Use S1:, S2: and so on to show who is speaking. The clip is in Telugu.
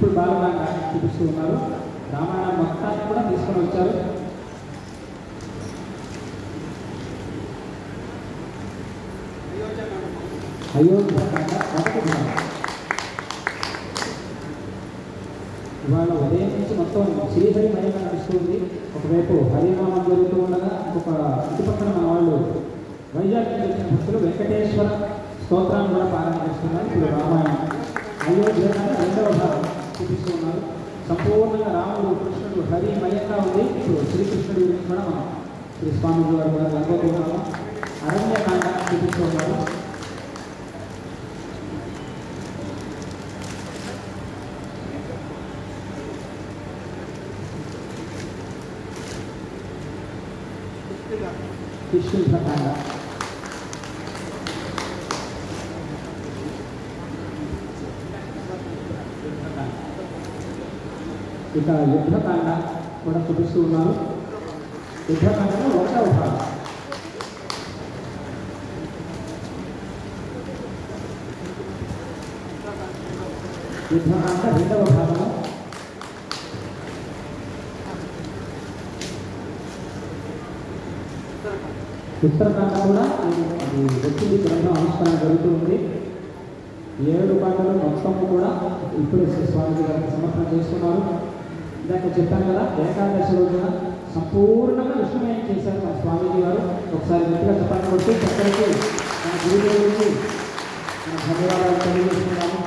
S1: ఇప్పుడు బాలకాండ చూపిస్తూ ఉన్నారు. రామాయణం మొత్తాన్ని కూడా తీసుకొని వచ్చారు. అయోధ్యకాండ మొదటి భాగం. ఇవాళ ఉదయం నుంచి మొత్తం శ్రీహరిమయంగా నడుస్తుంది. ఒకవైపు హరినామం జరుగుతూ ఉండగా ఇంకొక ఇటు పక్కన మన వాళ్ళు వైజాగ్ నుంచి వచ్చిన భక్తులు వెంకటేశ్వర స్తోత్రాన్ని కూడా పారాయణ చేస్తున్నారు. ఇప్పుడు రామాయణం అయోధ్యకాండ రెండవ భాగం చూపిస్తూ ఉన్నారు. సంపూర్ణంగా రాముడు కృష్ణుడు హరిమయంగా ఉంది. ఇప్పుడు శ్రీకృష్ణుడి గురించి కూడా మనం శ్రీ స్వామి గారు కూడా అనుకోతున్నాము. అరణ్యకాండ చూపిస్తూ ఉన్నారు. కిష్కింధకాండ ఇక యుద్ధకాండ కూడా చూపిస్తూ ఉన్నారు. యుద్ధకాండలో ఒకటవ భాగం. యుద్ధకాండ రెండవ భాగము. ఉత్తరకాండ కూడా అది వచ్చింది. గ్రంథం ఆవిష్కరణ జరుగుతూ ఉంది. 7 కాండలు మొత్తము కూడా ఇప్పుడే శ్రీ స్వామిజీ గారికి సమర్పణ చేస్తున్నారు. ఇందాక చెప్పాను కదా, ఏకాదశి రోజున సంపూర్ణంగా విష్ణుమయం చేశారు మన స్వామీజీ గారు. ఒకసారి గట్టిగా చెప్పాలని కొట్టి చక్కరికి మన గురుదేవుడికి మన ధన్యవాదాలు తెలియజేస్తున్నాము.